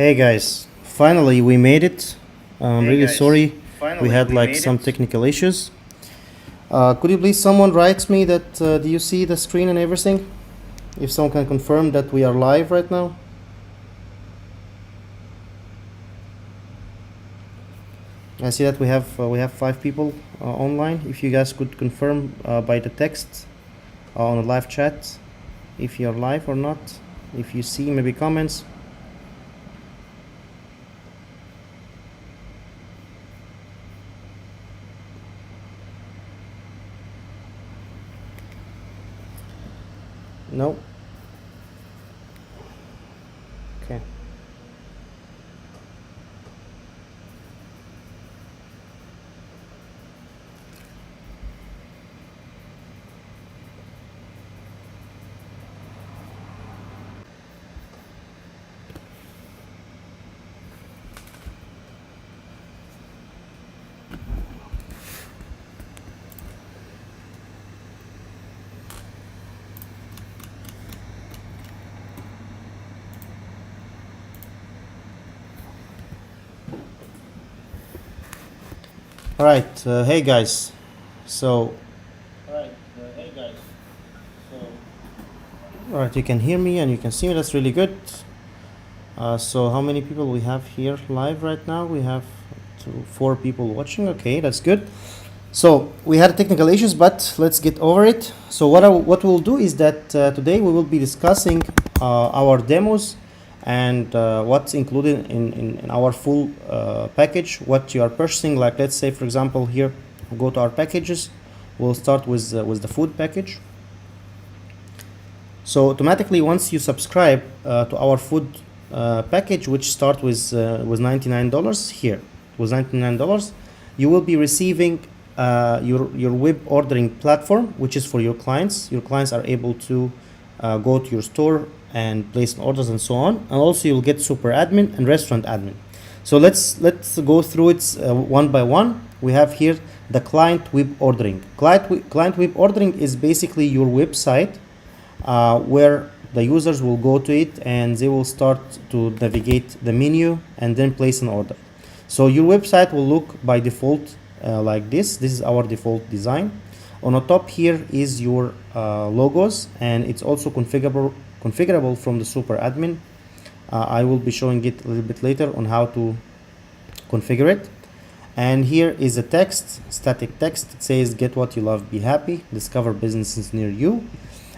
Hey guys, finally we made it. I'm really sorry we had like some it. technical issues. Could you please someone write me that do you see the screen and everything? If someone can confirm that we are live right now. I see that we have 5 people online. If you guys could confirm by the text on the live chat if you're live or not. If you see maybe comments. No. Okay. All right. Hey guys. So. All right, you can hear me and you can see me. That's really good. So how many people we have here live right now? We have 4 people watching. Okay, that's good. So we had technical issues, but let's get over it. So what we'll do is that today we will be discussing our demos and what's included in our full package, what you are purchasing. Like let's say, for example, here, go to our packages. We'll start with the food package. So automatically, once you subscribe to our food package, which start with $99 here, was $99, you will be receiving your web ordering platform, which is for your clients. Your clients are able to go to your store and place orders and so on. And also you'll get super admin and restaurant admin. So let's go through it one by one. We have here the client web ordering. Client web ordering is basically your website where the users will go to it and they will start to navigate the menu and then place an order. So your website will look by default like this. This is our default design. On the top here is your logos, and it's also configurable from the super admin. I will be showing it a little bit later on how to configure it. And here is a text, static text. It says, get what you love, be happy, discover businesses near you.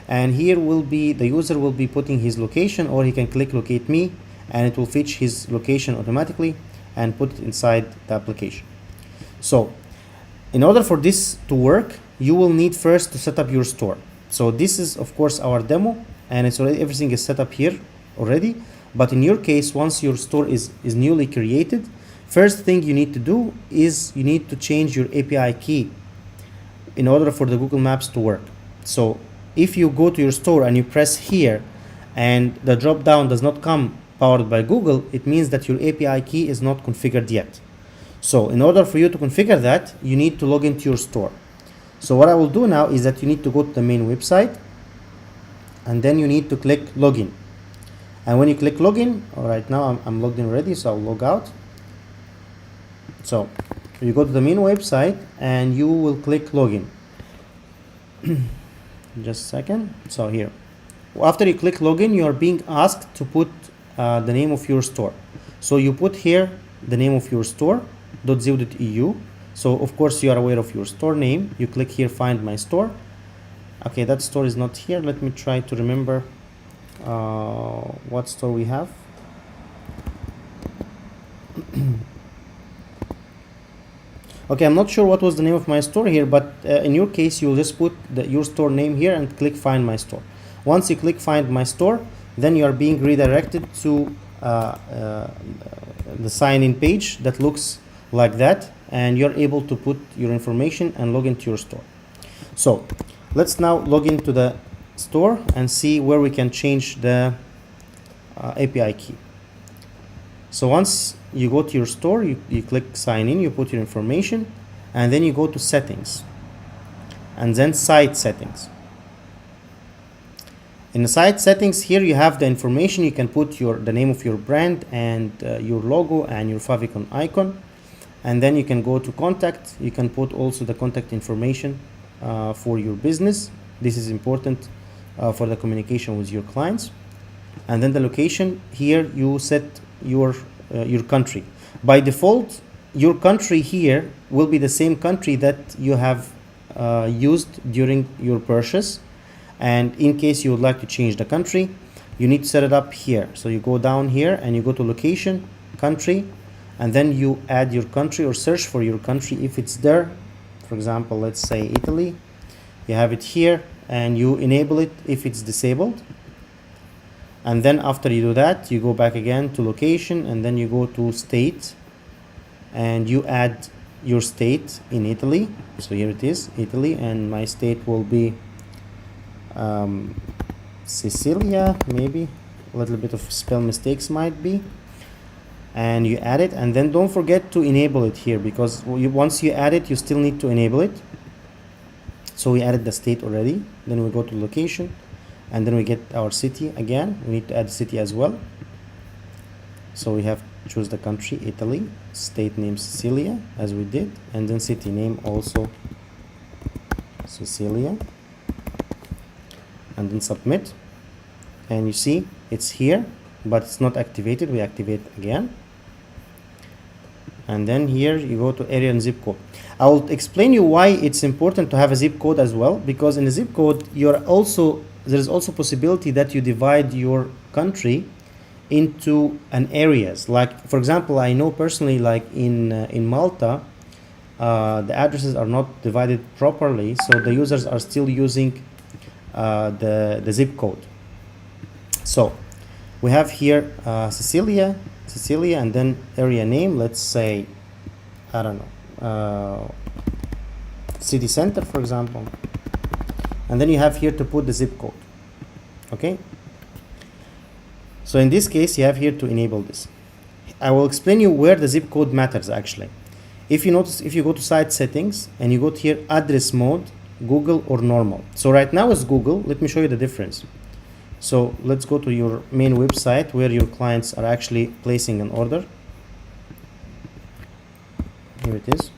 And here will be, the user will be putting his location, or he can click locate me and it will fetch his location automatically and put it inside the application. So in order for this to work, you will need first to set up your store. So this is of course our demo, and it's already, everything is set up here already. But in your case, once your store is newly created, first thing you need to do is you need to change your API key in order for the Google Maps to work. So if you go to your store and you press here and the drop down does not come powered by Google, it means that your API key is not configured yet. So in order for you to configure that, you need to log into your store. So what I will do now is that you need to go to the main website and then you need to click login. And when you click login, right now I'm logged in already, so I'll log out. So you go to the main website and you will click login. Just a second. So here, after you click login, you are being asked to put the name of your store. So you put here the name of your store, .zo.eu. So of course you are aware of your store name. You click here, find my store. Okay, that store is not here. Let me try to remember what store we have. Okay, I'm not sure what was the name of my store here, but in your case, you'll just put your store name here and click find my store. Once you click find my store, then you are being redirected to the sign-in page that looks like that, and you're able to put your information and log into your store. So let's now log into the store and see where we can change the API key. So once you go to your store, you click sign in, you put your information, and then you go to settings and then site settings. In the site settings here, you have the information. You can put the name of your brand and your logo and your favicon icon. And then you can go to contact. You can put also the contact information for your business. This is important for the communication with your clients. And then the location here, you set your country. By default, your country here will be the same country that you have used during your purchase. And in case you would like to change the country, you need to set it up here. So you go down here and you go to location, country, and then you add your country or search for your country if it's there. For example, let's say Italy. You have it here and you enable it if it's disabled. And then after you do that, you go back again to location and then you go to state and you add your state in Italy. So here it is, Italy, and my state will be Sicilia, maybe a little bit of spell mistakes might be, and you add it. And then don't forget to enable it here, because once you add it, you still need to enable it. So we added the state already. Then we go to location and then we get our city again. We need to add the city as well. So we have to choose the country, Italy, state name Sicilia, as we did, and then city name also Sicilia, and then submit. And you see it's here, but it's not activated. We activate again, and then here you go to area and zip code. I will explain you why it's important to have a zip code as well, because in the zip code there is also possibility that you divide your country into an areas. Like for example, I know personally, like in Malta, the addresses are not divided properly, so the users are still using the zip code. So we have here Sicilia, and then area name, let's say, I don't know, city center, for example. And then you have here to put the zip code. Okay. So in this case, you have here to enable this. I will explain you where the zip code matters actually. If you notice, if you go to site settings and you go to here, address mode, Google or normal. So right now it's Google. Let me show you the difference. So let's go to your main website where your clients are actually placing an order. Here it is.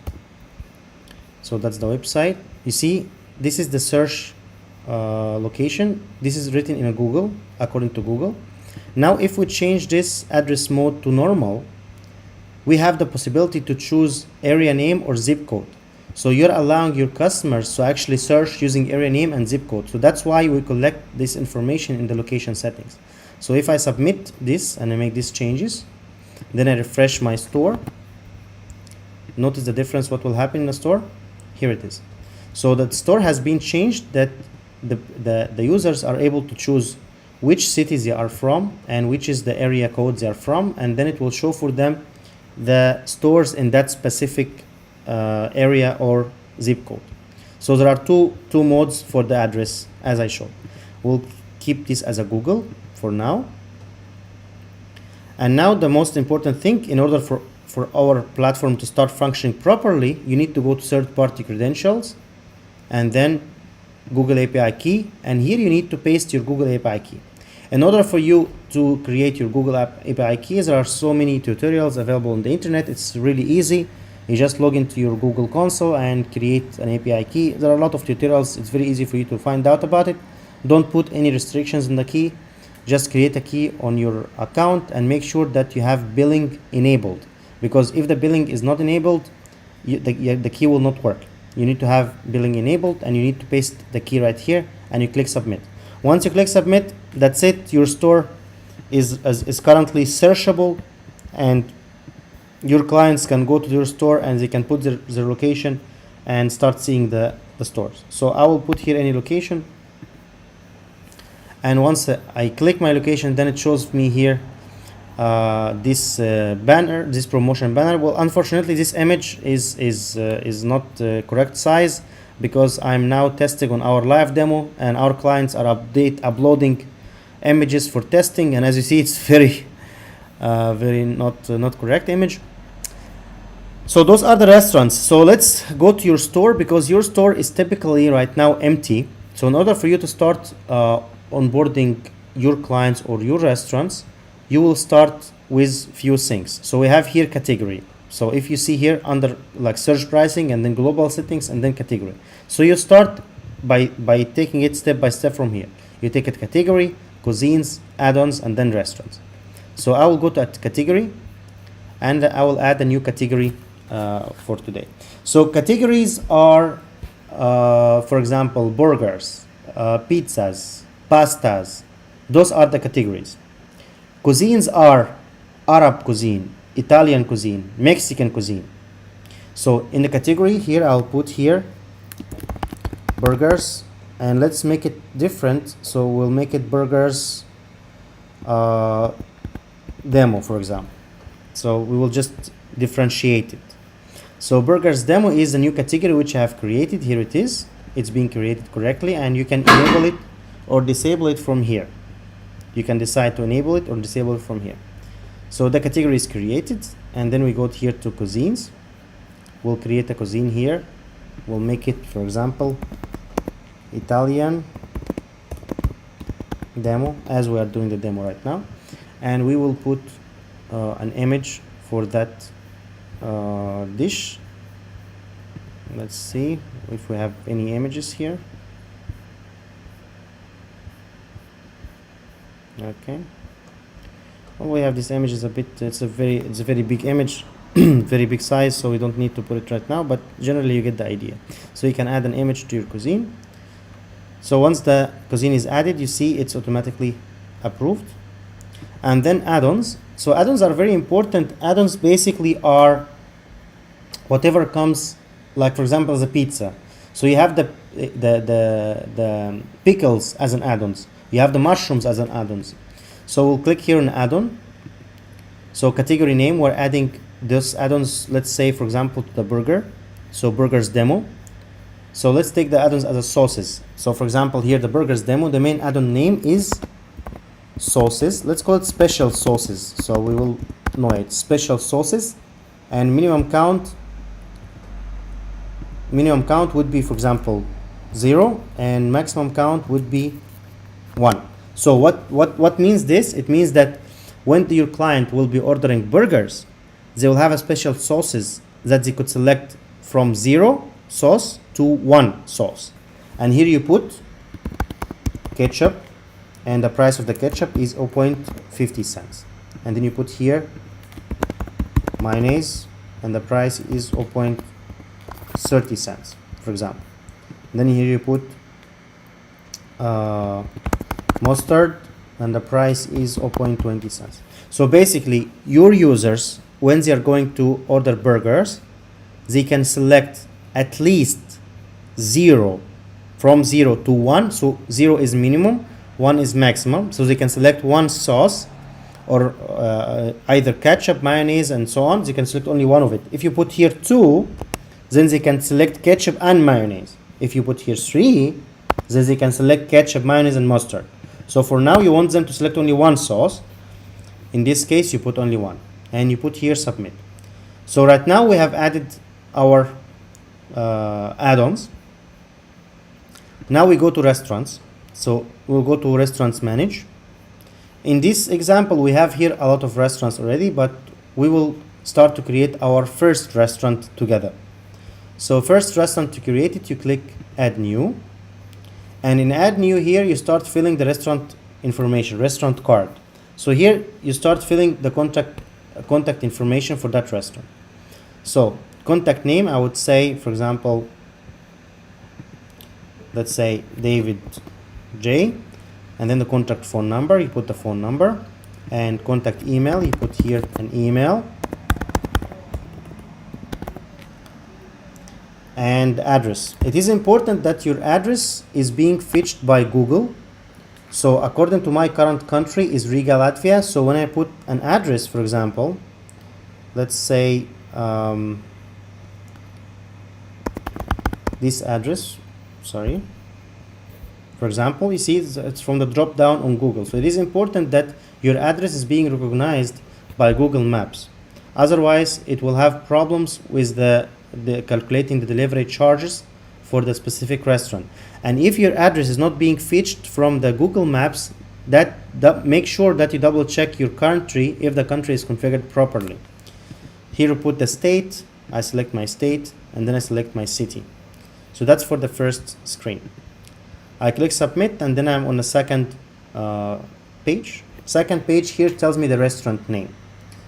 So that's the website. You see, this is the search location. This is written in a Google, according to Google. Now if we change this address mode to normal, we have the possibility to choose area name or zip code. So you're allowing your customers to actually search using area name and zip code. So that's why we collect this information in the location settings. So if I submit this and I make these changes, then I refresh my store, notice the difference. What will happen in the store? Here it is. So the store has been changed, that the users are able to choose which cities they are from and which is the area code they are from, and then it will show for them the stores in that specific area or zip code. So there are two modes for the address, as I showed. We'll keep this as a Google for now. And now the most important thing, in order for our platform to start functioning properly, you need to go to third-party credentials and then Google API key, and here you need to paste your Google API key. In order for you to create your Google API keys, there are so many tutorials available on the internet. It's really easy. You just log into your Google console and create an API key. There are a lot of tutorials. It's very easy for you to find out about it. Don't put any restrictions in the key. Just create a key on your account and make sure that you have billing enabled, because if the billing is not enabled, the key will not work. You need to have billing enabled, and you need to paste the key right here and you click submit. Once you click submit, that's it. Your store is currently searchable, and your clients can go to your store and they can put their location and start seeing the stores. So I will put here any location, and once I click my location, then it shows me here this banner, this promotion banner. Well, unfortunately this image is not correct size, because I'm now testing on our live demo and our clients are uploading images for testing, and as you see, it's very not correct image. So those are the restaurants. So let's go to your store, because your store is typically right now empty. So in order for you to start onboarding your clients or your restaurants, you will start with few things. So we have here category. So if you see here under like search pricing and then global settings and then category. So you start by taking it step by step from here. You take it category, cuisines, add-ons, and then restaurants. So I will go to category and I will add a new category for today. So categories are, for example, burgers, pizzas, pastas. Those are the categories. Cuisines are Arab cuisine, Italian cuisine, Mexican cuisine. So in the category here, I'll put here burgers, and let's make it different. So we'll make it burgers demo, for example. So we will just differentiate it. So burgers demo is a new category which I have created. Here it is. It's being created correctly, and you can enable it or disable it from here. You can decide to enable it or disable it from here. So the category is created, and then we go here to cuisines. We'll create a cuisine here. We'll make it, for example, Italian demo, as we are doing the demo right now. And we will put an image for that dish. Let's see if we have any images here. Okay. Well, we have this image is a bit, it's a very big image, very big size, so we don't need to put it right now, but generally you get the idea. So you can add an image to your cuisine. So once the cuisine is added, you see it's automatically approved. And then add-ons. So add-ons are very important. Add-ons basically are whatever comes, like for example, the pizza. So you have the pickles as an add-ons. You have the mushrooms as an add-ons. So we'll click here on add-on. So category name, we're adding this add-ons, let's say for example to the burger. So burgers demo. So let's take the add-ons as a sauces. So for example here the burgers demo, the main add-on name is sauces. Let's call it special sauces. So we will know it, special sauces. And minimum count would be, for example, 0, and maximum count would be 1. So what means this? It means that when your client will be ordering burgers, they will have a special sauces that they could select from 0 sauce to 1 sauce. And here you put ketchup, and the price of the ketchup is 0.50 cents. And then you put here mayonnaise, and the price is 0.30 cents, for example. And then here you put mustard, and the price is 0.20 cents. So basically your users, when they are going to order burgers, they can select at least 0, from 0 to 1. So 0 is minimum, 1 is maximum. So they can select 1 sauce, or either ketchup, mayonnaise, and so on. They can select only one of it. If you put here 2, then they can select ketchup and mayonnaise. If you put here 3, then they can select ketchup, mayonnaise, and mustard. So for now you want them to select only 1 sauce. In this case you put only 1, and you put here submit. So right now we have added our add-ons. Now we go to restaurants. So we'll go to restaurants manage. In this example we have here a lot of restaurants already, but we will start to create our first restaurant together. So first restaurant, to create it, you click add new, and in add new here you start filling the restaurant information, restaurant card. So here you start filling the contact information for that restaurant. So contact name, I would say, for example, let's say David J, and then the contact phone number, you put the phone number, and contact email, you put here an email, and address. It is important that your address is being fetched by Google. So according to my current country is Riga, Latvia. So when I put an address, for example, let's say this address, sorry, for example, you see it's from the drop down on Google. So it is important that your address is being recognized by Google Maps. Otherwise it will have problems with the calculating the delivery charges for the specific restaurant. And if your address is not being fetched from the Google Maps, make sure that you double check your country if the country is configured properly. Here you put the state, I select my state, and then I select my city. So that's for the first screen. I click submit, and then I'm on the second page. Second page here tells me the restaurant name.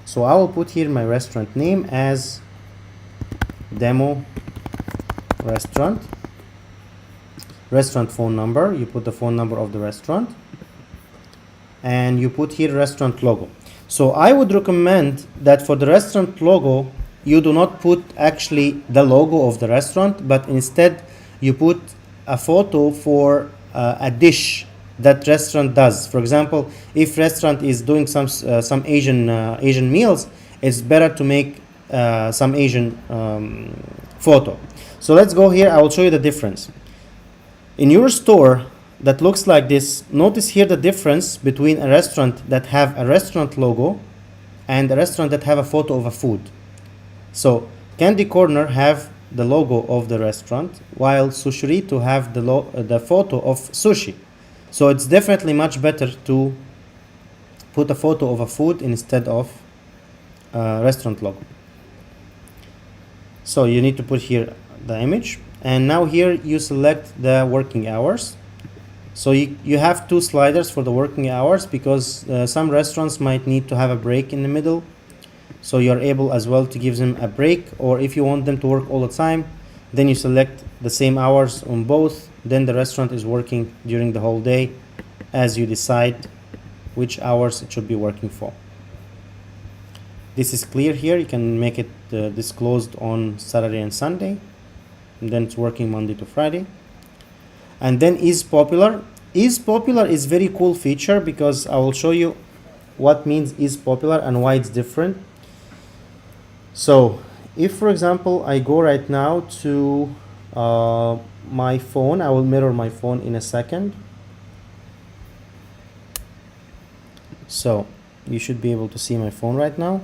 So I will put here my restaurant name as demo restaurant. Restaurant phone number, you put the phone number of the restaurant, and you put here restaurant logo. So I would recommend that for the restaurant logo, you do not put actually the logo of the restaurant, but instead you put a photo for a dish that restaurant does. For example, if restaurant is doing some Asian meals, it's better to make some Asian photo. So let's go here. I will show you the difference. In your store that looks like this, notice here the difference between a restaurant that have a restaurant logo and a restaurant that have a photo of a food. So Candy Corner have the logo of the restaurant, while Sushirito have the photo of sushi. So it's definitely much better to put a photo of a food instead of a restaurant logo. So you need to put here the image, and now here you select the working hours. So you have two sliders for the working hours, because some restaurants might need to have a break in the middle. So you're able as well to give them a break, or if you want them to work all the time, then you select the same hours on both. Then the restaurant is working during the whole day as you decide which hours it should be working for. This is clear here. You can make it disclosed on Saturday and Sunday, and then it's working Monday to Friday. And then is popular. Is popular is very cool feature, because I will show you what means is popular and why it's different. So if, for example, I go right now to my phone, I will mirror my phone in a second. So you should be able to see my phone right now.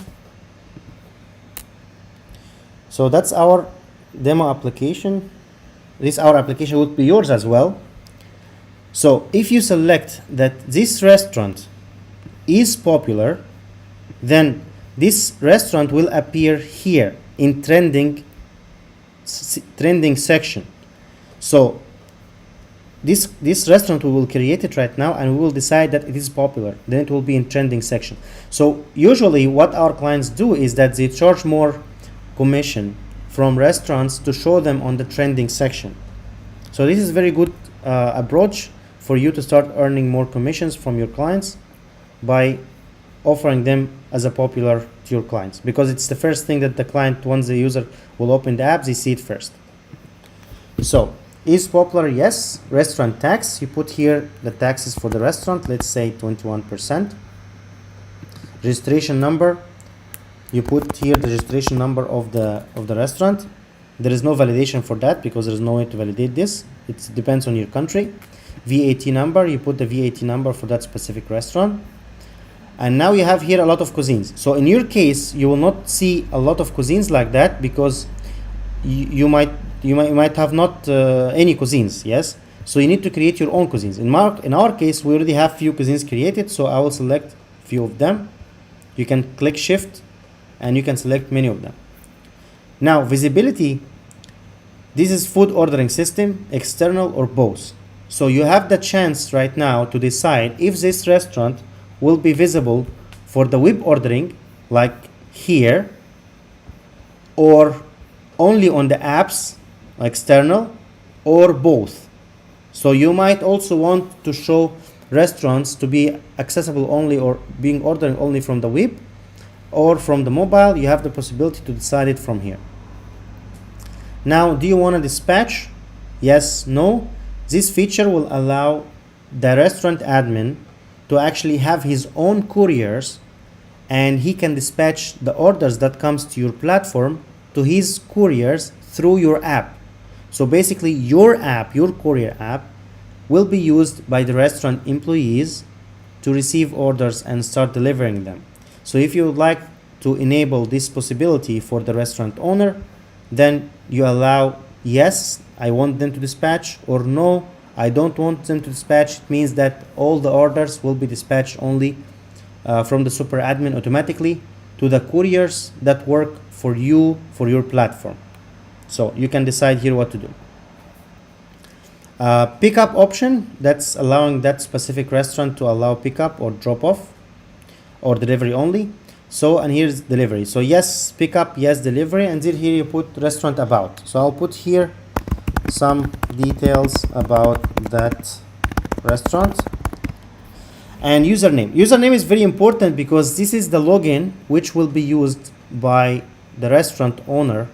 So that's our demo application. Our application would be yours as well. So if you select that this restaurant is popular, then this restaurant will appear here in trending section. So this restaurant, we will create it right now, and we will decide that it is popular. Then it will be in trending section. So usually what our clients do is that they charge more commission from restaurants to show them on the trending section. So this is very good approach for you to start earning more commissions from your clients by offering them as a popular to your clients, because it's the first thing that the client, once the user will open the app, they see it first. So is popular, yes. Restaurant tax, you put here the taxes for the restaurant, let's say 21%. Registration number, you put here the registration number of the restaurant. There is no validation for that, because there is no way to validate this. It depends on your country. VAT number, you put the VAT number for that specific restaurant. And now you have here a lot of cuisines. So in your case, you will not see a lot of cuisines like that, because you might have not any cuisines. Yes, so you need to create your own cuisines. In our case, we already have few cuisines created, so I will select few of them. You can click shift and you can select many of them. Now visibility, this is food ordering system, external or both. So you have the chance right now to decide if this restaurant will be visible for the web ordering, like here, or only on the apps, external, or both. So you might also want to show restaurants to be accessible only, or being ordering only from the web or from the mobile. You have the possibility to decide it from here. Now, do you want to dispatch? Yes, no. This feature will allow the restaurant admin to actually have his own couriers, and he can dispatch the orders that comes to your platform to his couriers through your app. So basically your app, your courier app, will be used by the restaurant employees to receive orders and start delivering them. So if you would like to enable this possibility for the restaurant owner, then you allow yes, I want them to dispatch, or no, I don't want them to dispatch, it means that all the orders will be dispatched only from the super admin automatically to the couriers that work for you, for your platform. So you can decide here what to do. Pickup option, that's allowing that specific restaurant to allow pickup or drop off or delivery only. So, and here's delivery. So yes, pickup, yes, delivery, and then here you put restaurant about. So I'll put here some details about that restaurant. And username. Username is very important because this is the login which will be used by the restaurant owner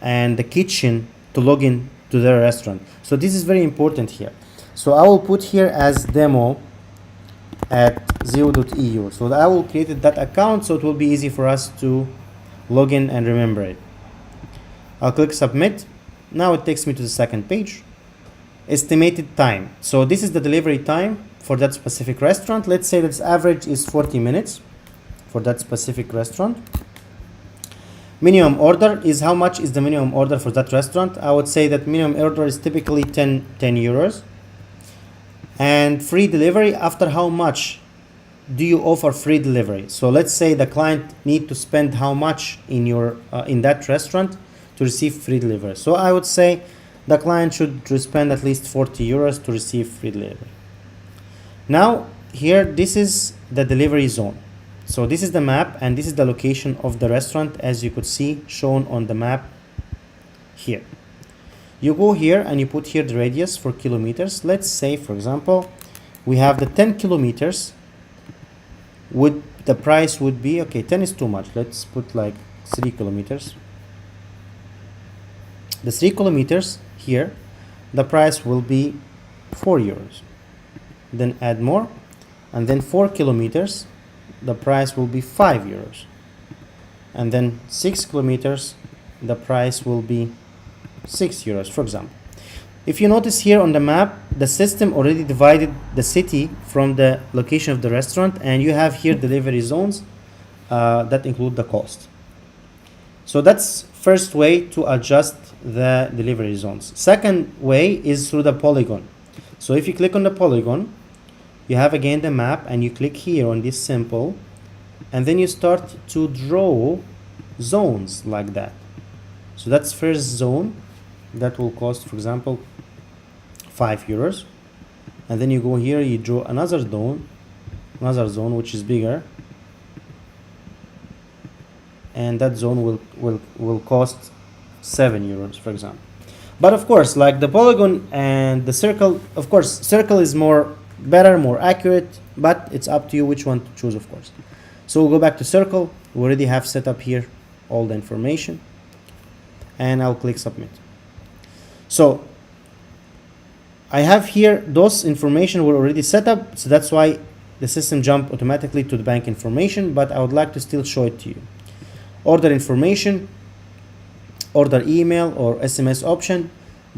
and the kitchen to log in to their restaurant. So this is very important here. So I will put here as demo at zeo.eu. So I will create that account so it will be easy for us to log in and remember it. I'll click submit. Now it takes me to the second page. Estimated time. So this is the delivery time for that specific restaurant. Let's say that average is 40 minutes for that specific restaurant. Minimum order is how much is the minimum order for that restaurant. I would say that minimum order is typically 10 euros. And free delivery, after how much do you offer free delivery? So let's say the client need to spend how much in your in that restaurant to receive free delivery. So I would say the client should spend at least 40 euros to receive free delivery. Now here, this is the delivery zone. So this is the map and this is the location of the restaurant, as you could see shown on the map here. You go here and you put here the radius for kilometers. Let's say, for example, we have the 10 kilometers. The price would be, okay, 10 is too much. Let's put like 3 kilometers. The 3 kilometers here, the price will be 4 euros. Then add more, and then 4 kilometers, the price will be 5 euros. And then 6 kilometers, the price will be 6 euros, for example. If you notice here on the map, the system already divided the city from the location of the restaurant, and you have here delivery zones that include the cost. So that's first way to adjust the delivery zones. Second way is through the polygon. So if you click on the polygon, you have again the map, and you click here on this symbol, and then you start to draw zones like that. So that's first zone that will cost, for example, 5 euros, and then you go here, you draw another zone which is bigger, and that zone will cost 7 euros, for example. But of course, like the polygon and the circle, of course, circle is better, more accurate, but it's up to you which one to choose, of course. So we'll go back to circle. We already have set up here all the information, and I'll click submit. So I have here those information were already set up, so that's why the system jumped automatically to the bank information, but I would like to still show it to you. Order information, order email or SMS option.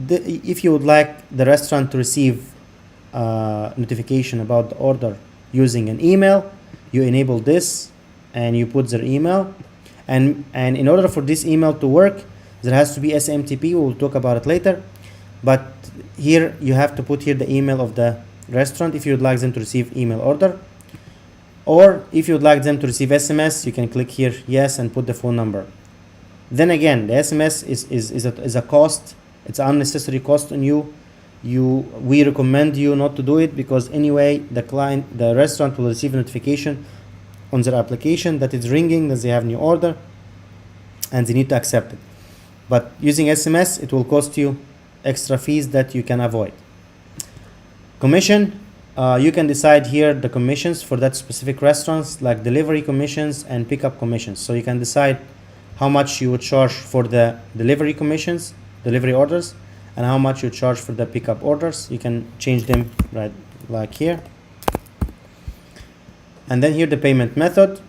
If you would like the restaurant to receive notification about the order using an email, you enable this and you put their email, and in order for this email to work, there has to be SMTP. We'll talk about it later, but here you have to put here the email of the restaurant if you would like them to receive email order, or if you would like them to receive SMS, you can click here yes and put the phone number. Then again, the SMS is a cost. It's an unnecessary cost on you. We recommend you not to do it, because anyway the restaurant will receive a notification on their application that it's ringing, that they have new order, and they need to accept it. But using SMS, it will cost you extra fees that you can avoid. Commission, you can decide here the commissions for that specific restaurants, like delivery commissions and pickup commissions. So you can decide how much you would charge for the delivery commissions, delivery orders, and how much you charge for the pickup orders. You can change them right like here. And then here the payment method.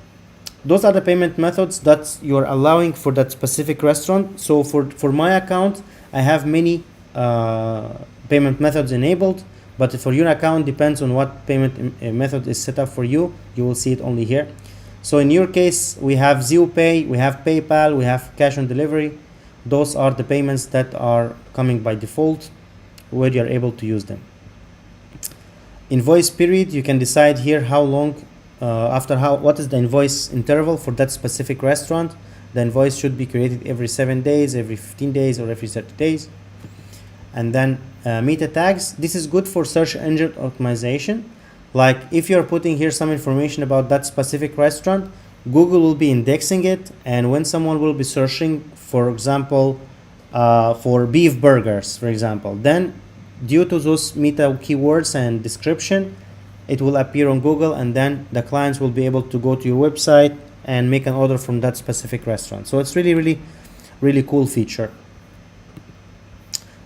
Those are the payment methods that you're allowing for that specific restaurant. So for my account, I have many payment methods enabled, but for your account, depends on what payment method is set up for you. You will see it only here. So in your case, we have Zeo Pay, we have PayPal, we have cash on delivery, those are the payments that are coming by default where you're able to use them. Invoice period, you can decide here how long, what is the invoice interval for that specific restaurant. The invoice should be created every 7 days, every 15 days, or every 30 days. And then meta tags, this is good for search engine optimization. Like if you're putting here some information about that specific restaurant, Google will be indexing it, and when someone will be searching, for example, for beef burgers, for example, then due to those meta keywords and description, it will appear on Google, and then the clients will be able to go to your website and make an order from that specific restaurant. So it's really cool feature.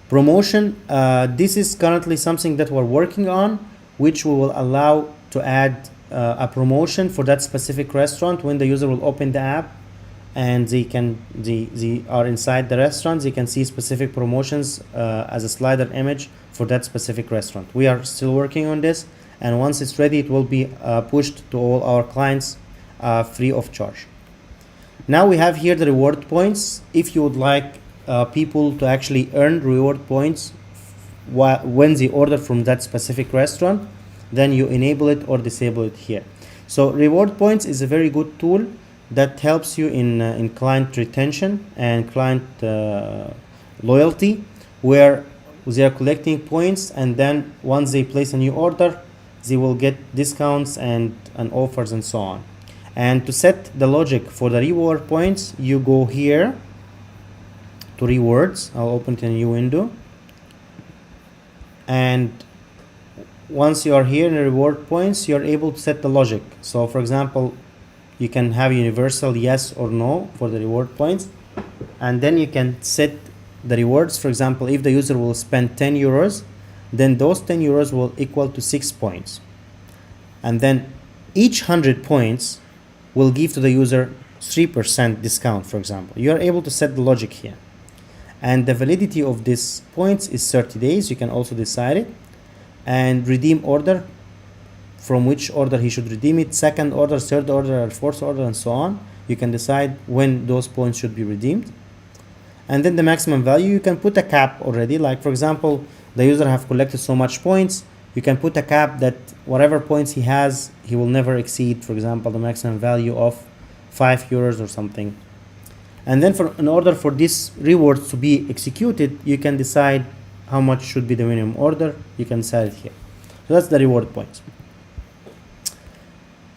Promotion, this is currently something that we're working on, which we will allow to add a promotion for that specific restaurant. When the user will open the app and they are inside the restaurant, they can see specific promotions as a slider image for that specific restaurant. We are still working on this, and once it's ready, it will be pushed to all our clients free of charge. Now we have here the reward points. If you would like people to actually earn reward points when they order from that specific restaurant, then you enable it or disable it here. So reward points is a very good tool that helps you in client retention and client loyalty, where they are collecting points, and then once they place a new order, they will get discounts and offers and so on. And to set the logic for the reward points, you go here to rewards. I'll open it in a new window, and once you are here in the reward points, you're able to set the logic. So for example, you can have universal yes or no for the reward points, and then you can set the rewards. For example, if the user will spend 10 euros, then those 10 euros will equal to 6 points, and then each 100 points will give to the user 3% discount, for example. You are able to set the logic here, and the validity of these points is 30 days. You can also decide it, and redeem order, from which order he should redeem it, second order, third order, fourth order, and so on. You can decide when those points should be redeemed. And then the maximum value, you can put a cap already. Like for example, the user have collected so much points, you can put a cap that whatever points he has, he will never exceed, for example, the maximum value of 5 euros or something. And then in order for these rewards to be executed, you can decide how much should be the minimum order. You can set it here. So that's the reward points.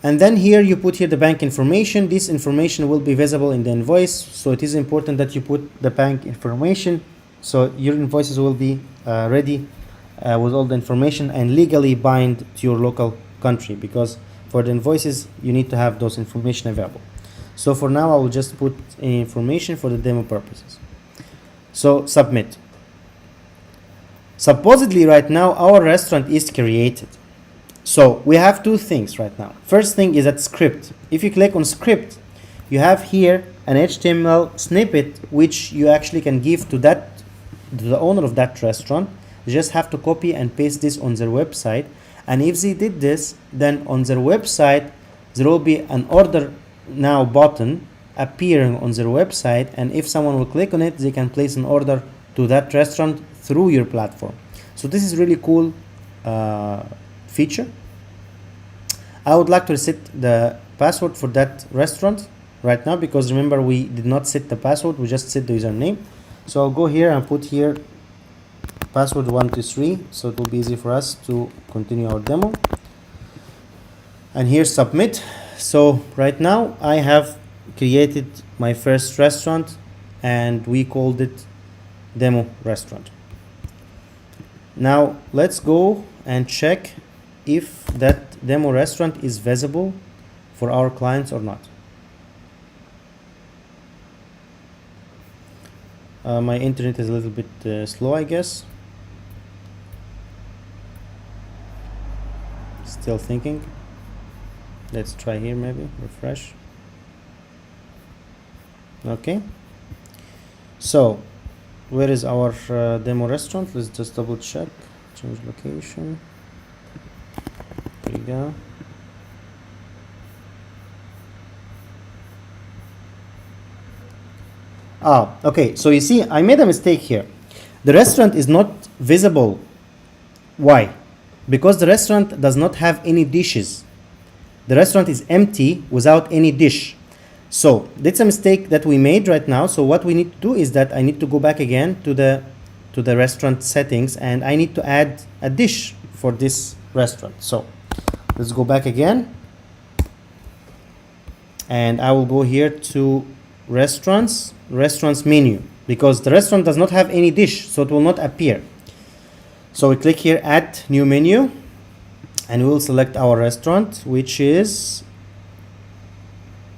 And then here you put here the bank information. This information will be visible in the invoice, so it is important that you put the bank information, so your invoices will be ready with all the information and legally bind to your local country, because for the invoices you need to have those information available. So for now I will just put information for the demo purposes. So submit. Supposedly right now our restaurant is created. So we have two things right now. First thing is that script. If you click on script, you have here an HTML snippet which you actually can give to the owner of that restaurant. You just have to copy and paste this on their website, and if they did this, then on their website there will be an order now button appearing on their website, and if someone will click on it, they can place an order to that restaurant through your platform. So this is really cool feature. I would like to reset the password for that restaurant right now, because remember we did not set the password, we just set the username. So I'll go here and put here password 123, so it will be easy for us to continue our demo. And here submit. So right now I have created my first restaurant and we called it demo restaurant. Now let's go and check if that demo restaurant is visible for our clients or not. My internet is a little bit slow, I guess. Still thinking. Let's try here, maybe refresh. Okay, so where is our demo restaurant? Let's just double check. Change location. There you go. Ah, okay. So you see, I made a mistake here. The restaurant is not visible. Why? Because the restaurant does not have any dishes. The restaurant is empty without any dish. So that's a mistake that we made right now. So what we need to do is that I need to go back again to the restaurant settings, and I need to add a dish for this restaurant. So let's go back again, and I will go here to restaurants menu, because the restaurant does not have any dish, so it will not appear. So we click here, add new menu, and we will select our restaurant, which is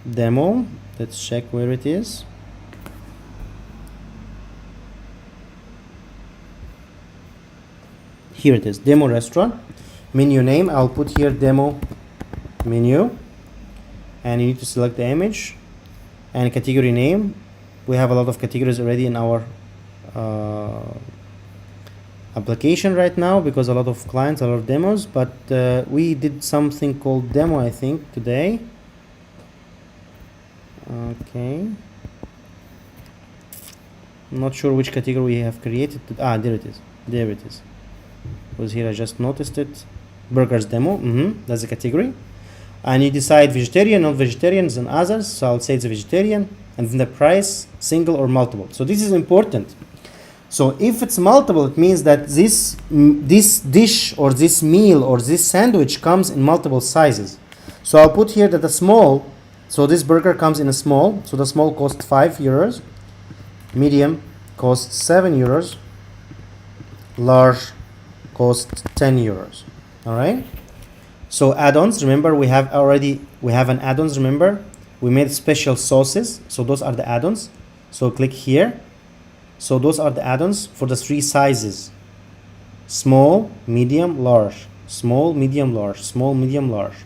demo. Let's check where it is. Here it is, demo restaurant. Menu name, I'll put here demo menu, and you need to select the image. And category name, we have a lot of categories already in our application right now, because a lot of clients, a lot of demos, but we did something called demo, I think, today. Okay, I'm not sure which category we have created. There it is, was here, I just noticed it. Burgers demo, that's the category. And you decide vegetarian, non-vegetarians, and others. So I'll say it's a vegetarian, and then the price, single or multiple. So this is important. So if it's multiple, it means that this dish or this meal or this sandwich comes in multiple sizes. So I'll put here that the small, so this burger comes in a small, so the small costs 5 euros, medium costs 7 euros, large costs 10 euros. All right. So add-ons, remember we have an add-ons, remember we made special sauces, so those are the add-ons. So click here. So those are the add-ons for the 3 sizes: small, medium, large, small, medium, large, small, medium, large.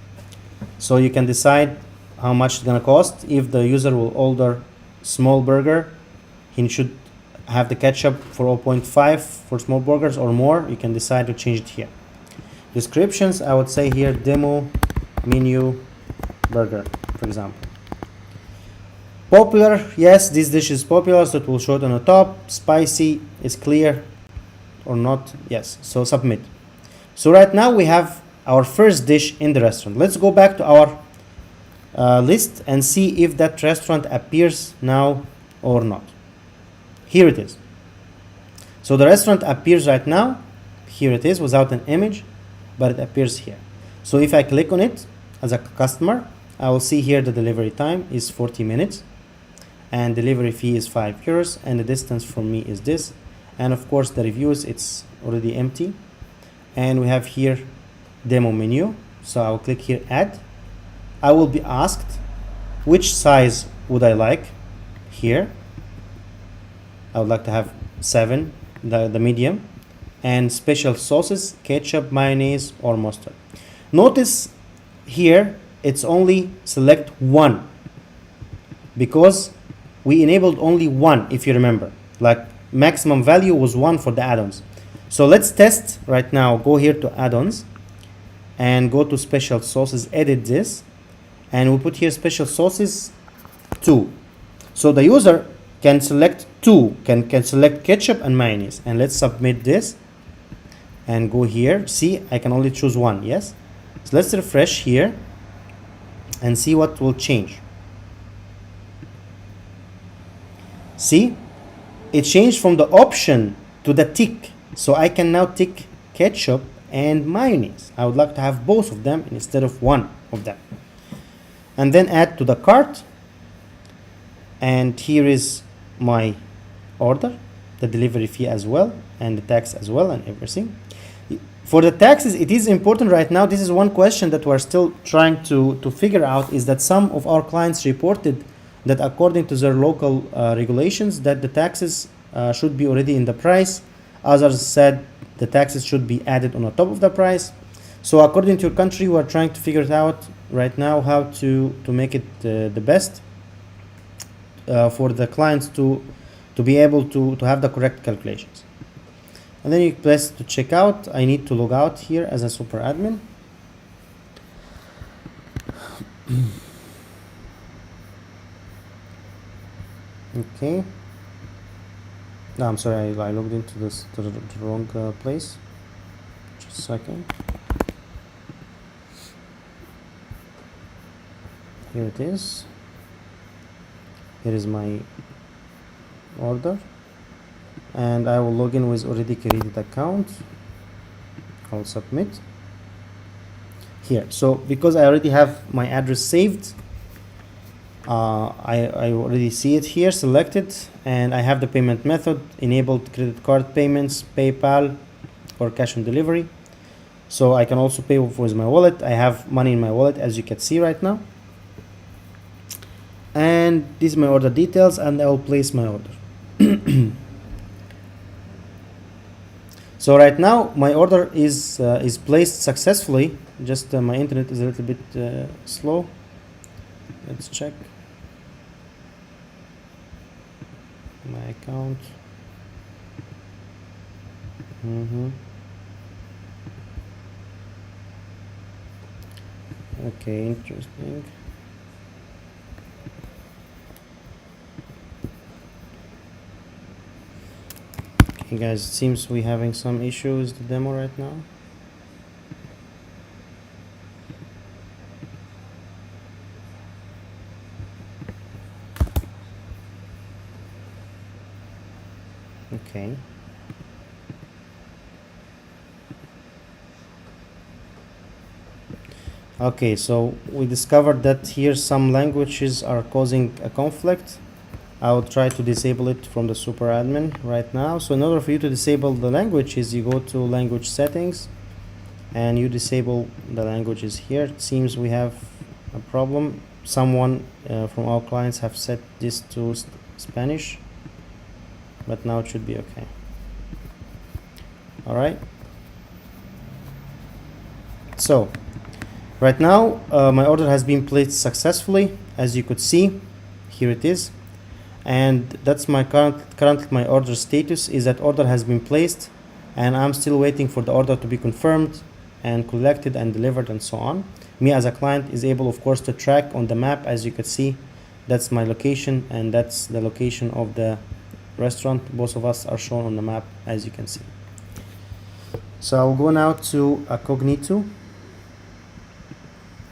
So you can decide how much it's gonna cost. If the user will order small burger, he should have the ketchup for 0.5 for small burgers or more. You can decide to change it here. Descriptions, I would say here demo menu burger, for example. Popular, yes, this dish is popular, so it will show it on the top. Spicy is clear or not, yes, so submit. So right now we have our first dish in the restaurant. Let's go back to our list and see if that restaurant appears now or not. Here it is. So the restaurant appears right now. Here it is without an image, but it appears here. So if I click on it as a customer, I will see here the delivery time is 40 minutes and delivery fee is 5 euros, and the distance from me is this, and of course the reviews, it's already empty. And we have here demo menu, so I will click here add. I will be asked which size would I like. Here I would like to have 7, the medium, and special sauces, ketchup, mayonnaise, or mustard. Notice here it's only select 1, because we enabled only 1, if you remember, like maximum value was 1 for the add-ons. So let's test right now. Go here to add-ons and go to special sauces, edit this, and we'll put here special sauces 2. So the user can select 2, can select ketchup and mayonnaise. And let's submit this and go here. See, I can only choose 1, yes? So let's refresh here and see what will change. See, it changed from the option to the tick. So I can now tick ketchup and mayonnaise. I would like to have both of them instead of one of them. And then add to the cart. And here is my order, the delivery fee as well, and the tax as well, and everything. For the taxes, it is important right now. This is one question that we're still trying to figure out, is that some of our clients reported that according to their local regulations, that the taxes should be already in the price. Others said the taxes should be added on the top of the price. So according to your country, we're trying to figure it out right now how to make it the best for the clients to be able to have the correct calculations. And then you press to check out. I need to log out here as a super admin. Okay, No, I'm sorry, I logged into this to the wrong place. Just a second. Here it is. Here is my order, and I will log in with already created account. I'll submit here. So because I already have my address saved, I already see it here selected, and I have the payment method enabled: credit card payments, PayPal, or cash on delivery. So I can also pay with my wallet. I have money in my wallet, as you can see right now. And these are my order details, and I will place my order. So right now my order is placed successfully. Just my internet is a little bit slow. Let's check my account. Okay, interesting. Okay guys, it seems we're having some issues with the demo right now. Okay. Okay, so we discovered that here some languages are causing a conflict. I will try to disable it from the super admin right now. So in order for you to disable the languages, you go to language settings and you disable the languages here. It seems we have a problem. Someone from our clients have set this to Spanish, but now it should be okay. All right. So right now my order has been placed successfully, as you could see. Here it is. And that's my current my order status is that order has been placed, and I'm still waiting for the order to be confirmed and collected and delivered and so on. Me as a client is able, of course, to track on the map. As you can see, that's my location and that's the location of the restaurant. Both of us are shown on the map, as you can see. So I'll go now to Cognito,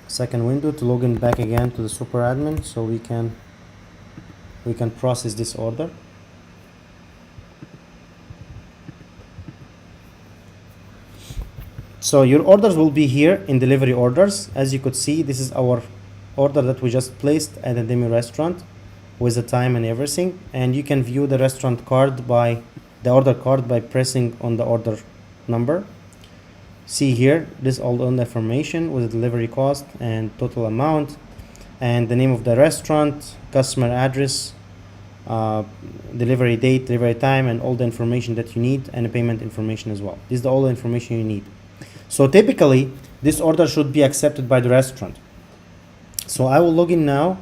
second window, to log in back again to the super admin so we can process this order. So your orders will be here in delivery orders. As you could see, this is our order that we just placed at the Demi restaurant with the time and everything. And you can view the restaurant card by the order card by pressing on the order number. See here, this all the information with the delivery cost and total amount and the name of the restaurant, customer address, delivery date, delivery time, and all the information that you need, and the payment information as well. This is all the information you need. So typically this order should be accepted by the restaurant. So I will log in now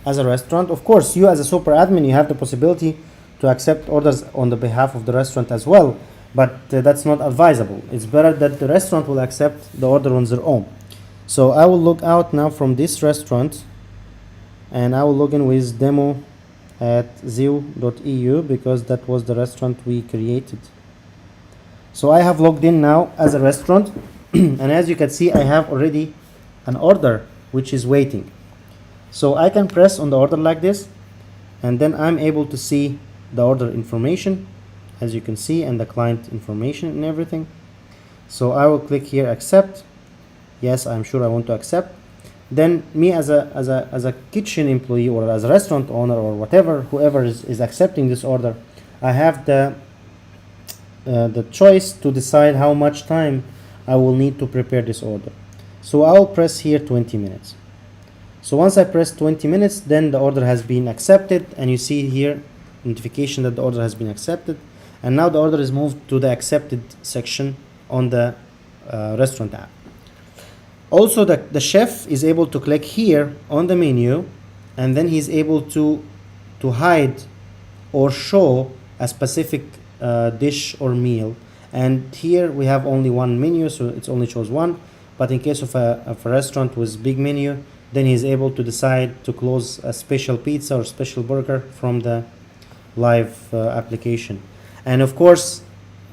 as a restaurant. Of course, you as a super admin, you have the possibility to accept orders on the behalf of the restaurant as well, but that's not advisable. It's better that the restaurant will accept the order on their own. So I will log out now from this restaurant, and I will log in with demo at zeo.eu because that was the restaurant we created. So I have logged in now as a restaurant and as you can see, I have already an order which is waiting. So I can press on the order like this, and then I'm able to see the order information, as you can see, and the client information and everything. So I will click here, accept. Yes, I'm sure I want to accept. Then me as a kitchen employee or as a restaurant owner or whatever, whoever is accepting this order, I have the choice to decide how much time I will need to prepare this order. So I will press here 20 minutes. So once I press 20 minutes, then the order has been accepted, and you see here notification that the order has been accepted, and now the order is moved to the accepted section on the restaurant app. Also, the chef is able to click here on the menu, and then he's able to hide or show a specific dish or meal. And here we have only one menu, so it only shows one. But in case of a restaurant with big menu, then he's able to decide to close a special pizza or special burger from the live application. And of course,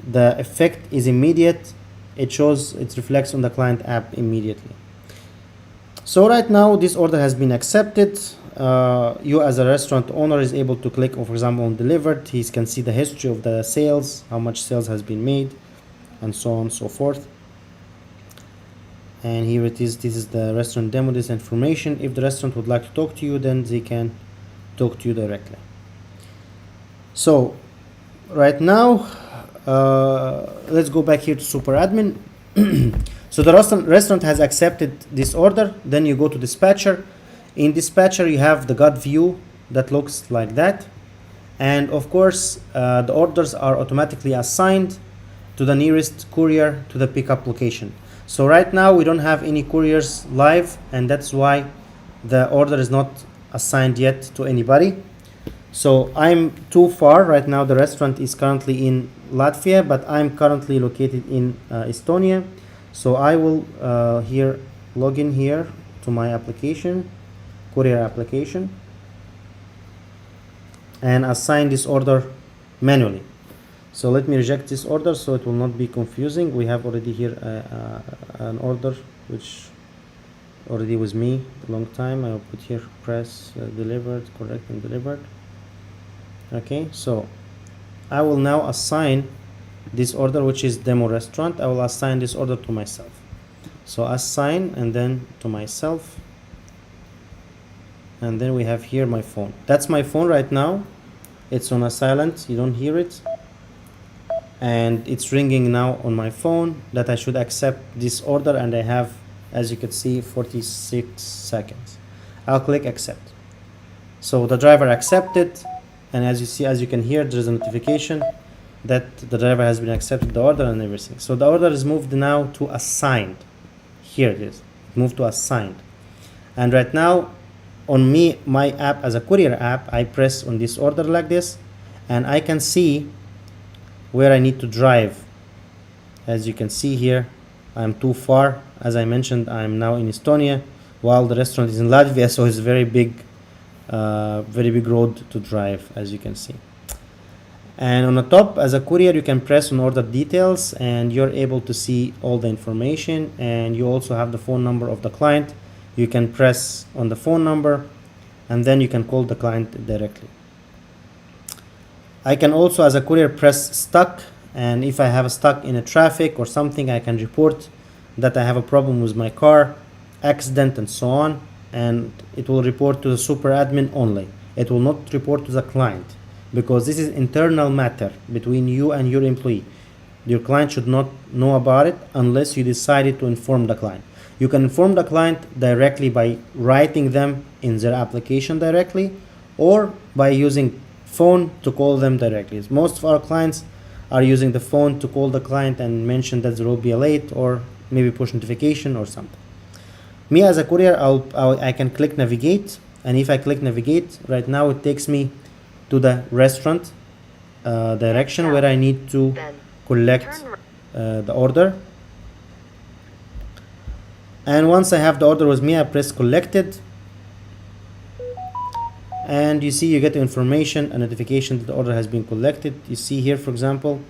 the effect is immediate. It reflects on the client app immediately. So right now this order has been accepted. You as a restaurant owner is able to click, for example, on delivered. He can see the history of the sales, how much sales has been made, and so on and so forth. And here it is. This is the restaurant demo, this information. If the restaurant would like to talk to you, then they can talk to you directly. So right now, let's go back here to super admin. So the restaurant has accepted this order. Then you go to dispatcher. In dispatcher you have the gut view that looks like that, and of course the orders are automatically assigned to the nearest courier to the pickup location. So right now we don't have any couriers live, and that's why the order is not assigned yet to anybody. So I'm too far. Right now the restaurant is currently in Latvia, but I'm currently located in Estonia. So I will here log in here to my application, courier application, and assign this order manually. So let me reject this order so it will not be confusing. We have already here an order which already was me a long time. I will put here press delivered, correct, and delivered. Okay, so I will now assign this order, which is demo restaurant. I will assign this order to myself. So assign and then to myself, and then we have here my phone. That's my phone right now. It's on a silent, you don't hear it, and it's ringing now on my phone that I should accept this order, and I have, as you can see, 46 seconds. I'll click accept. So the driver accepted, and as you can hear, there's a notification that the driver has been accepted the order and everything. So the order is moved now to assigned. Here it is, moved to assigned. And right now on my app as a courier app, I press on this order like this, and I can see where I need to drive. As you can see here, I'm too far. As I mentioned, I'm now in Estonia while the restaurant is in Latvia, so it's very big road to drive, as you can see. And on the top, as a courier, you can press on order details, and you're able to see all the information, and you also have the phone number of the client. You can press on the phone number, and then you can call the client directly. I can also, as a courier, press stuck, and if I have a stuck in a traffic or something, I can report that I have a problem with my car, accident, and so on, and it will report to the super admin only. It will not report to the client, because this is internal matter between you and your employee. Your client should not know about it unless you decided to inform the client. You can inform the client directly by writing them in their application directly, or by using phone to call them directly. Most of our clients are using the phone to call the client and mention that there will be a late, or maybe push notification or something. Me as a courier, I can click navigate, and if I click navigate, right now it takes me to the restaurant direction where I need to collect the order. And once I have the order with me, I press collected, and you see you get the information, a notification that the order has been collected. You see here, for example,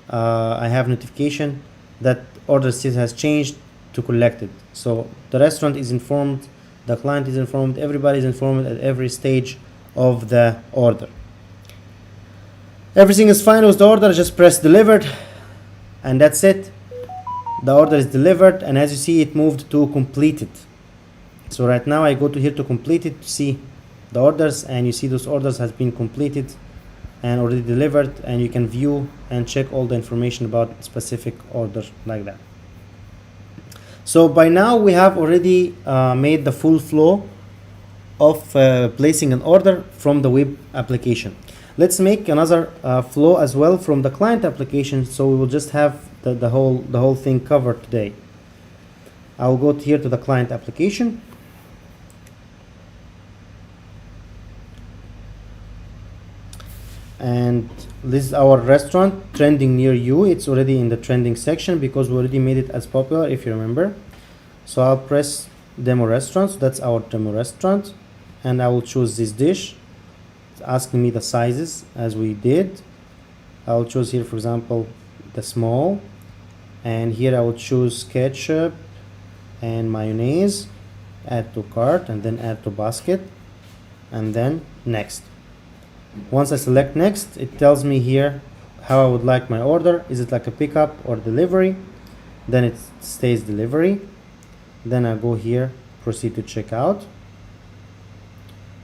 I have notification that order status has changed to collected. So the restaurant is informed, the client is informed, everybody is informed at every stage of the order. Everything is fine with the order. Just press delivered, and that's it. The order is delivered, and as you see, it moved to completed. So right now I go to here to completed to see the orders, and you see those orders has been completed and already delivered, and you can view and check all the information about specific order like that. So by now we have already made the full flow of placing an order from the web application. Let's make another flow as well from the client application, so we will just have the whole thing covered today. I'll go here to the client application. And this is our restaurant trending near you. It's already in the trending section because we already made it as popular, if you remember. So I'll press demo restaurant. So that's our demo restaurant, and I will choose this dish. It's asking me the sizes as we did. I'll choose here, for example, the small, and here I will choose ketchup and mayonnaise, add to cart, and then add to basket, and then next. Once I select next, it tells me here how I would like my order. Is it like a pickup or delivery? Then it stays delivery. Then I go here, proceed to checkout.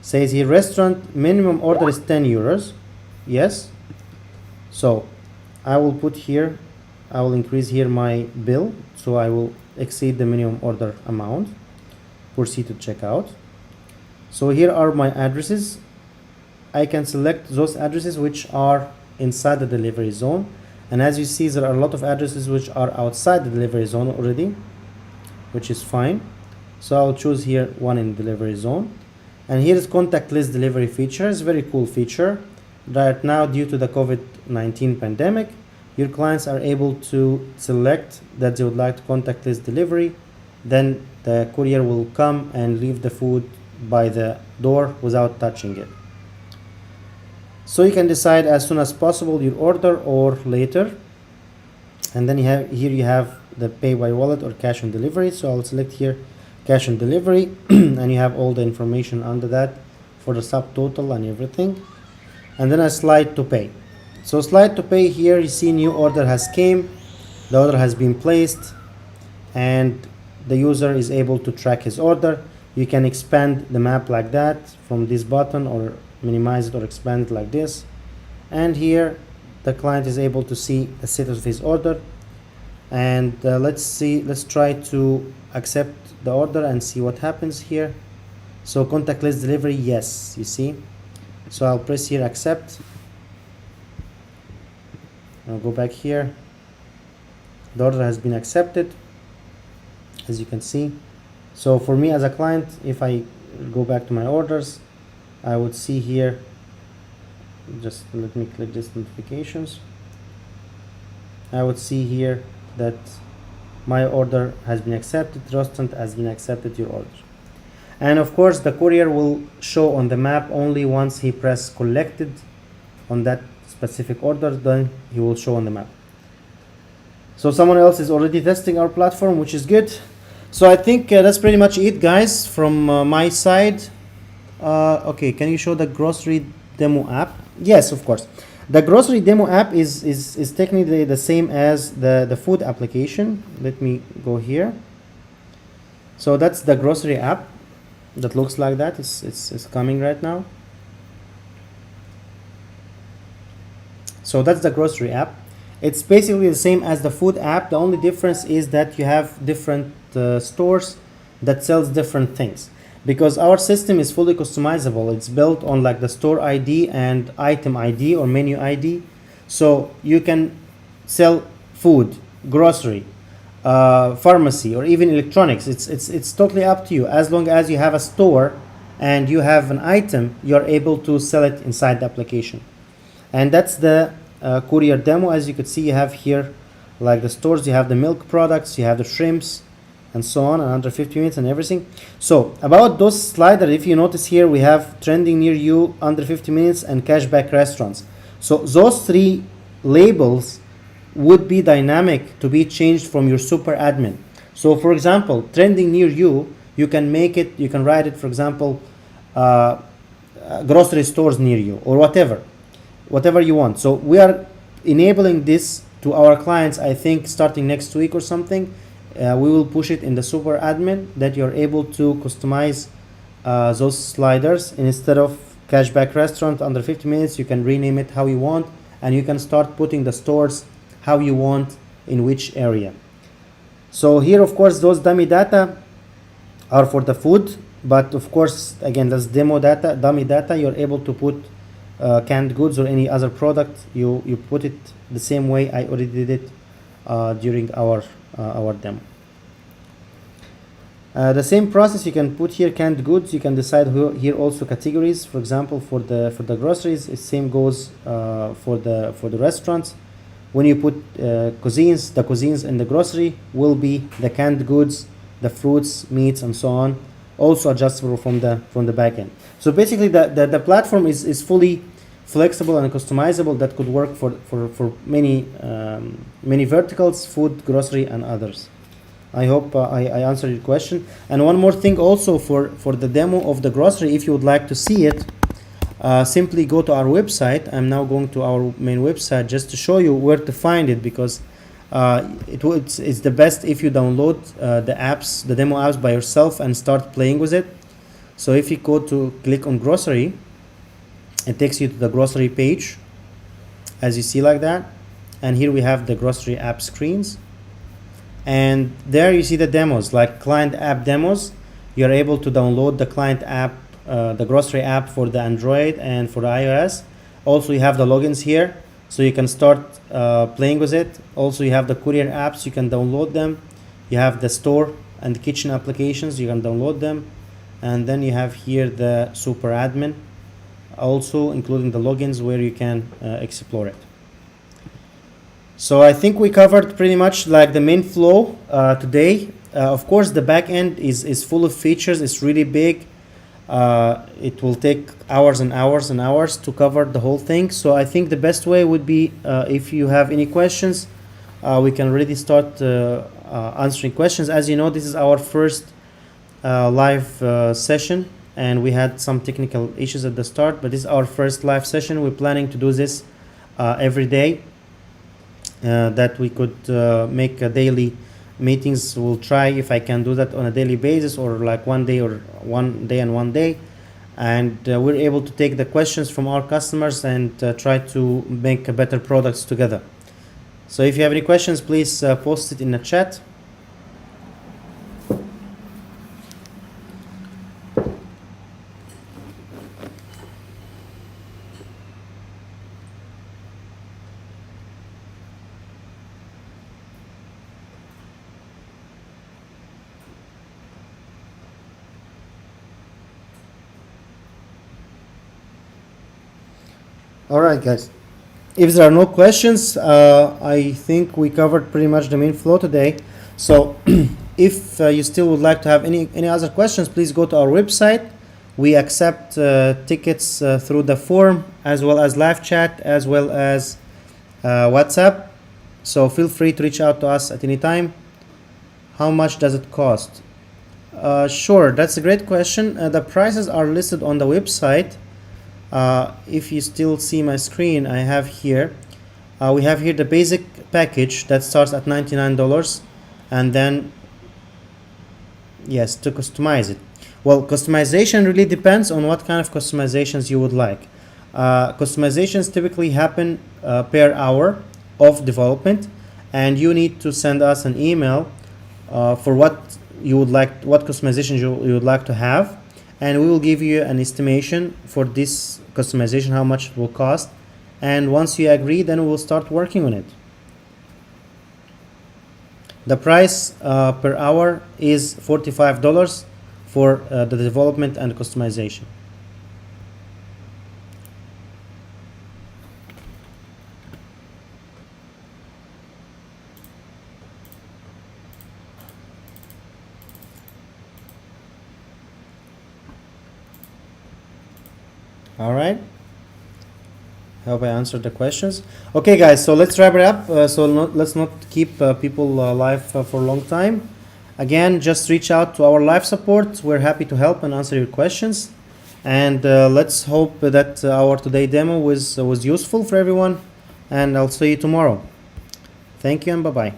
Says here restaurant minimum order is 10 euros. Yes. So I will put here, I will increase here my bill, so I will exceed the minimum order amount. Proceed to checkout. So here are my addresses. I can select those addresses which are inside the delivery zone, and as you see, there are a lot of addresses which are outside the delivery zone already, which is fine. So I'll choose here one in delivery zone, and here is contactless delivery feature. It's a very cool feature. Right now, due to the COVID-19 pandemic, your clients are able to select that they would like to contactless delivery. Then the courier will come and leave the food by the door without touching it. So you can decide as soon as possible your order or later. And then here you have the pay by wallet or cash on delivery. So I'll select here cash on delivery and you have all the information under that for the subtotal and everything. And then I slide to pay. So slide to pay, here you see new order has came, the order has been placed, and the user is able to track his order. You can expand the map like that from this button, or minimize it or expand it like this, and here the client is able to see the status of his order. And let's try to accept the order and see what happens here. So contactless delivery, yes, you see. So I'll press here accept. I'll go back here. The order has been accepted, as you can see. So for me as a client, if I go back to my orders, I would see here, just let me click this notifications. I would see here that my order has been accepted, restaurant has been accepted your order. And of course the courier will show on the map only once he press collected on that specific order, then he will show on the map. So someone else is already testing our platform, which is good. So I think that's pretty much it, guys, from my side. Okay, can you show the grocery demo app? Yes, of course. The grocery demo app is technically the same as the food application. Let me go here. So that's the grocery app that looks like that. It's coming right now. So that's the grocery app. It's basically the same as the food app. The only difference is that you have different stores that sells different things, because our system is fully customizable. It's built on like the store ID and item ID or menu ID. So you can sell food, grocery, pharmacy, or even electronics. It's totally up to you. As long as you have a store and you have an item, you're able to sell it inside the application. And that's the courier demo. As you could see, you have here like the stores, you have the milk products, you have the shrimps, and so on, and under 50 minutes and everything. So about those sliders, if you notice here, we have trending near you, under 50 minutes, and cashback restaurants. So those three labels would be dynamic to be changed from your super admin. So for example, trending near you, you can make it, you can write it, for example, grocery stores near you, or whatever you want. So we are enabling this to our clients, I think starting next week or something. We will push it in the super admin that you're able to customize those sliders. Instead of cashback restaurant under 50 minutes, you can rename it how you want, and you can start putting the stores how you want in which area. So here, of course, those dummy data are for the food, but of course, again, that's demo data, dummy data. You're able to put canned goods or any other product. You put it the same way I already did it during our demo. The same process, you can put here canned goods. You can decide here also categories. For example, for the groceries, the same goes for the restaurants. When you put cuisines, the cuisines in the grocery will be the canned goods, the fruits, meats, and so on, also adjustable from the back end. So basically, the platform is fully flexible and customizable that could work for many many verticals, food, grocery, and others. I hope I answered your question. And one more thing also for the demo of the grocery, if you would like to see it, simply go to our website. I'm now going to our main website just to show you where to find it, because it's the best if you download the apps, the demo apps by yourself and start playing with it. So if you go to click on grocery, it takes you to the grocery page, as you see like that. And here we have the grocery app screens. And there you see the demos, like client app demos. You're able to download the client app, the grocery app for the Android and for the iOS. Also, you have the logins here, so you can start playing with it. Also, you have the courier apps, you can download them. You have the store and the kitchen applications, you can download them. And then you have here the super admin, also including the logins where you can explore it. So I think we covered pretty much like the main flow today. Of course, the back end is full of features. It's really big. It will take hours and hours and hours to cover the whole thing. So I think the best way would be if you have any questions, we can really start answering questions. As you know, this is our first live session, and we had some technical issues at the start, but this is our first live session. We're planning to do this every day. That we could make a daily meetings. We'll try if I can do that on a daily basis, or like one day and one day. And we're able to take the questions from our customers and try to make better products together. So if you have any questions, please post it in the chat. Alright guys, if there are no questions, I think we covered pretty much the main flow today. So if you still would like to have any other questions, please go to our website. We accept tickets through the forum, as well as live chat, as well as WhatsApp. So feel free to reach out to us at any time. How much does it cost? Sure, that's a great question. The prices are listed on the website. If you still see my screen, I have here, we have here the basic package that starts at $99, and then, yes, to customize it. Well, customization really depends on what kind of customizations you would like. Customizations typically happen per hour of development, and you need to send us an email for what you would like, what customizations you would like to have, and we will give you an estimation for this customization, how much it will cost. And once you agree, then we will start working on it. The price per hour is $45 for the development and customization. All right, I hope I answered the questions. Okay guys, so let's wrap it up. Let's not keep people live for a long time. Again, just reach out to our live support. We're happy to help and answer your questions. And let's hope that our today demo was useful for everyone. And I'll see you tomorrow. Thank you and bye-bye.